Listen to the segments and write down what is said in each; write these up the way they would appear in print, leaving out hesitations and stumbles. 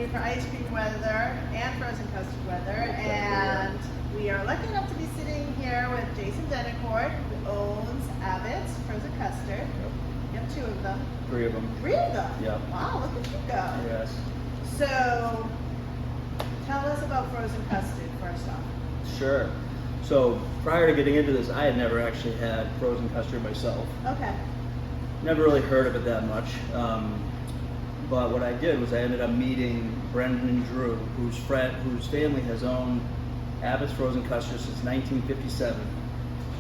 ready for ice cream weather and frozen custard weather, and we are lucky enough to be sitting here with Jason Denoncourt, who owns Abbott's Frozen Custard. You have two of them. Three of them. Three of them? Yep. Wow, look at you go. Yes. So, tell us about frozen custard first off. Sure. So prior to getting into this, I had never actually had frozen custard myself. Okay. Never really heard of it that much. But what I did was I ended up meeting Brendan and Drew, whose family has owned Abbott's Frozen Custard since 1957.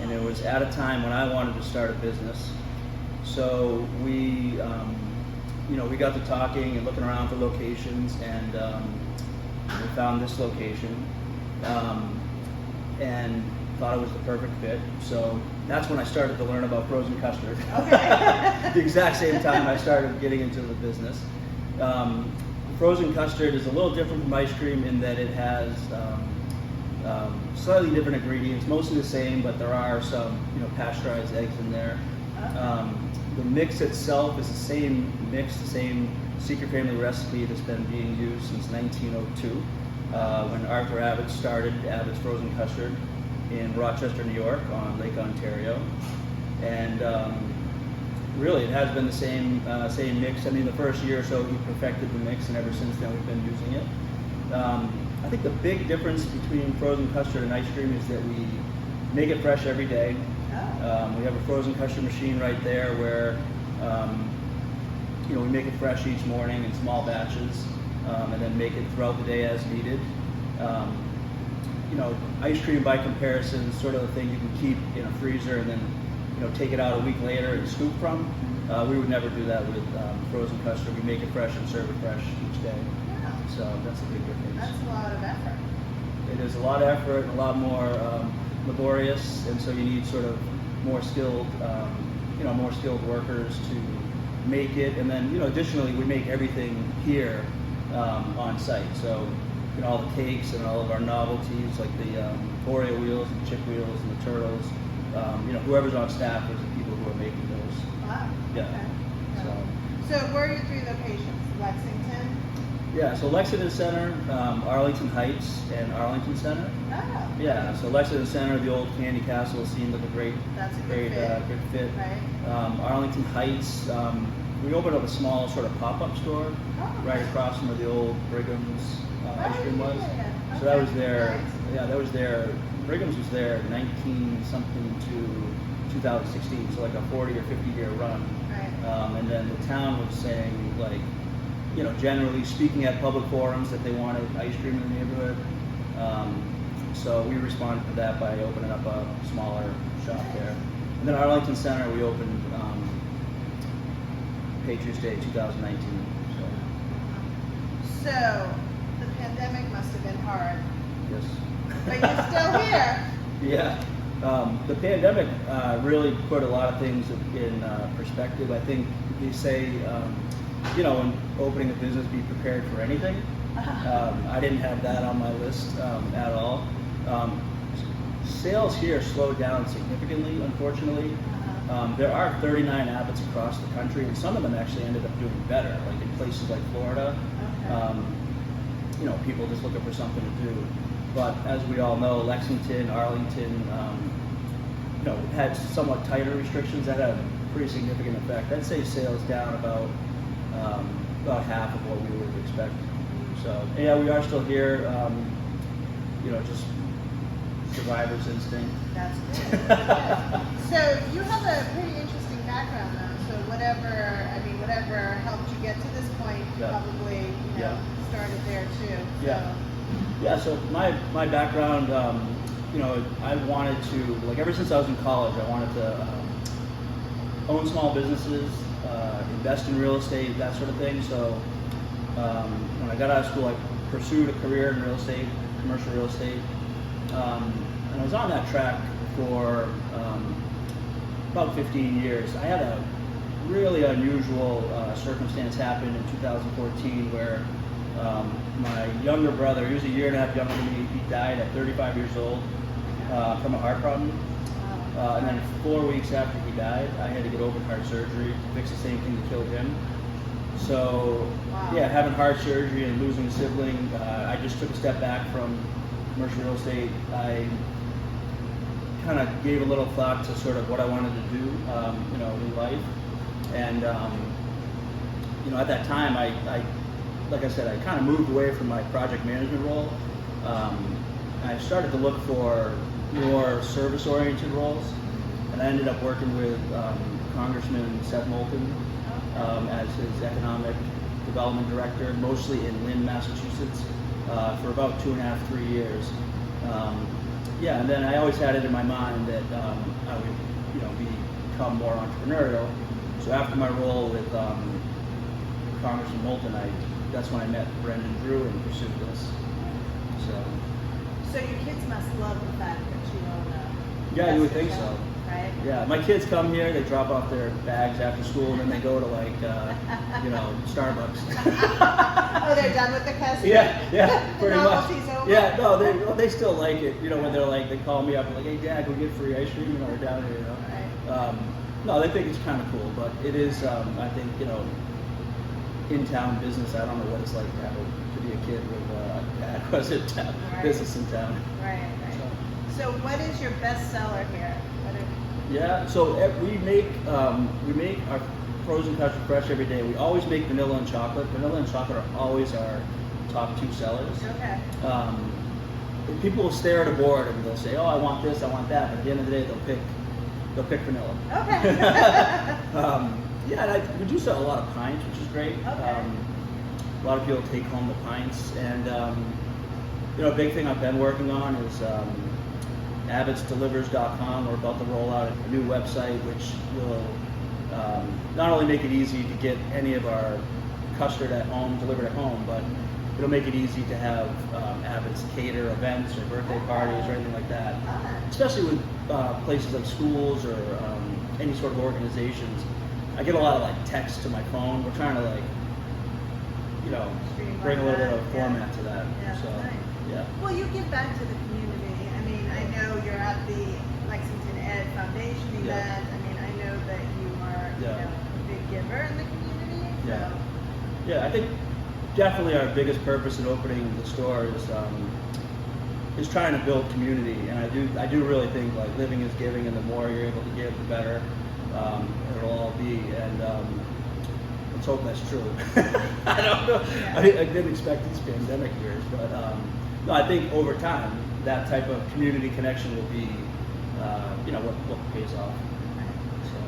And it was at a time when I wanted to start a business. So we got to talking and looking around for locations, and we found this location. And thought it was the perfect fit. So that's when I started to learn about frozen custard. Okay. The exact same time I started getting into the business. Frozen custard is a little different from ice cream in that it has slightly different ingredients, mostly the same, but there are some pasteurized eggs in there. The mix itself is the same mix, the same secret family recipe that's been being used since 1902. When Arthur Abbott started Abbott's Frozen Custard in Rochester, New York on Lake Ontario. And really it has been the same mix. I mean, the first year or so we perfected the mix, and ever since then we've been using it. I think the big difference between frozen custard and ice cream is that we make it fresh every day. We have a frozen custard machine right there where we make it fresh each morning in small batches. And then make it throughout the day as needed. Ice cream by comparison is sort of the thing you can keep in a freezer and then take it out a week later and scoop from. We would never do that with frozen custard. We make it fresh and serve it fresh each day. Yeah. So that's a big difference. That's a lot of effort. It is a lot of effort and a lot more laborious, and so you need sort of more skilled workers to make it. And then additionally we make everything here on site. So all the cakes and all of our novelties like the Oreo wheels and chip wheels and the turtles. Whoever's on staff is the people who are making those. Wow. Yeah. Okay. So where are your three locations? Lexington? Yeah, so Lexington Center, Arlington Heights, and Arlington Center. Oh. Yeah, so Lexington Center, the old Candy Castle, seemed like a great Good fit. Right. Arlington Heights, we opened up a small sort of pop-up store right across from where the old Brigham's ice cream was. Yeah. So that was there. Nice. Yeah, that was there. Brigham's was there 19 something to 2016, so like a 40 or 50 year run. Right. And then the town was saying, like, generally speaking at public forums that they wanted ice cream in the neighborhood. So we responded to that by opening up a smaller shop there. And then Arlington Center, we opened Patriots Day 2019. So the pandemic must have been hard. Yes. But you're still here. Yeah. The pandemic really put a lot of things in perspective. I think they say, when opening a business, be prepared for anything. I didn't have that on my list at all. Sales here slowed down significantly, unfortunately. There are 39 Abbotts across the country, and some of them actually ended up doing better, like in places like Florida. Okay. People just looking for something to do. But as we all know, Lexington, Arlington, had somewhat tighter restrictions that had a pretty significant effect. I'd say sales down about half of what we would expect. So yeah, we are still here. Just survivor's instinct. That's good. So you have a pretty interesting background though. So whatever helped you get to this point, you probably started there too. So. Yeah. So my background, I wanted to, ever since I was in college, I wanted to own small businesses, invest in real estate, that sort of thing. So when I got out of school, I pursued a career in real estate, commercial real estate. And I was on that track for about 15 years. I had a really unusual circumstance happen in 2014 where my younger brother, he was a year and a half younger than me, he died at 35 years old from a heart problem. And then 4 weeks after he died, I had to get open heart surgery to fix the same thing that killed him. So, Wow. yeah, having heart surgery and losing a sibling, I just took a step back from commercial real estate. I kind of gave a little thought to sort of what I wanted to do, in life. And, at that time, I like I said, I kind of moved away from my project management role. I started to look for more service-oriented roles, and I ended up working with Congressman Seth Moulton as his economic development director, mostly in Lynn, Massachusetts, for about 2.5, 3 years. And then I always had it in my mind that I would, become more entrepreneurial. So after my role with Congressman Moulton, that's when I met Brendan Drew and pursued this. So your kids must love the fact that you own a Yeah, you would think restaurant, so. right? Yeah, my kids come here, they drop off their bags after school, and then they go to Starbucks. Oh, they're done with the custard? Yeah, The pretty novelty's much. over? Yeah, no, they still like it. When they're like, they call me up and like, hey Dad, can we get free ice cream? We're down here. Right. No, they think it's kind of cool, but it is. I think in-town business. I don't know what it's like to be a kid with was it Right. business in town. Right. So what is your best seller here? Yeah, so we make our frozen custard fresh every day. We always make vanilla and chocolate. Vanilla and chocolate are always our top 2 sellers. Okay. People will stare at a board and they'll say, "Oh, I want this, I want that," but at the end of the day, they'll pick vanilla. Okay. We do sell a lot of pints, which is great. Okay. A lot of people take home the pints, and a big thing I've been working on is abbotsdelivers.com. We're about to roll out a new website which will not only make it easy to get any of our custard at home, delivered at home, but it'll make it easy to have Abbott's cater events or birthday parties or anything like that. Especially with places like schools or any sort of organizations. I get a lot of text to my phone. We're trying to bring a little bit of format to that. Yeah, So, nice. yeah. Well, you give back to the community. I mean, I know you're at the Lexington Ed Foundation event. Yeah. I mean, I know that you are a big giver in the community. Yeah. So. Yeah, I think definitely our biggest purpose in opening the store is trying to build community, and I do really think living is giving, and the more you're able to give, the better it'll all be. And let's hope that's true. I don't know. Yeah. I didn't expect these pandemic years, but no, I think over time that type of community connection will be what pays off. So.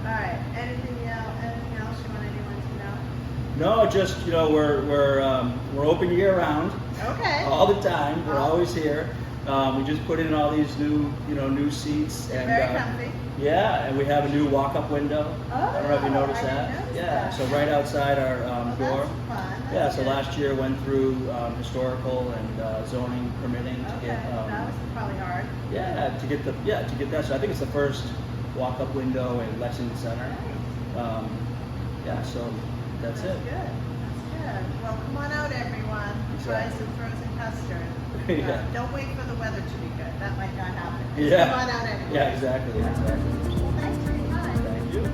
All right. Anything else you want anyone to know? No, just we're open year round. Okay. All the time. We're always here. We just put in all these new seats and Very comfy. Yeah, and we have a new walk-up window. I don't know if you noticed I that. didn't notice Yeah, that. so right outside our door. That's fun. Yeah, That's so good. last year went through historical and zoning permitting to Okay. get That was probably hard. to get that. So I think it's the first walk-up window in Lexington Center. So that's it. Good. That's good. Well, come on out, everyone. Try Exactly. some frozen custard. Yeah. Don't wait for the weather to be good. That might not happen. Yeah. Come on out anyway. Yeah, exactly. Thanks for your time. Thank you.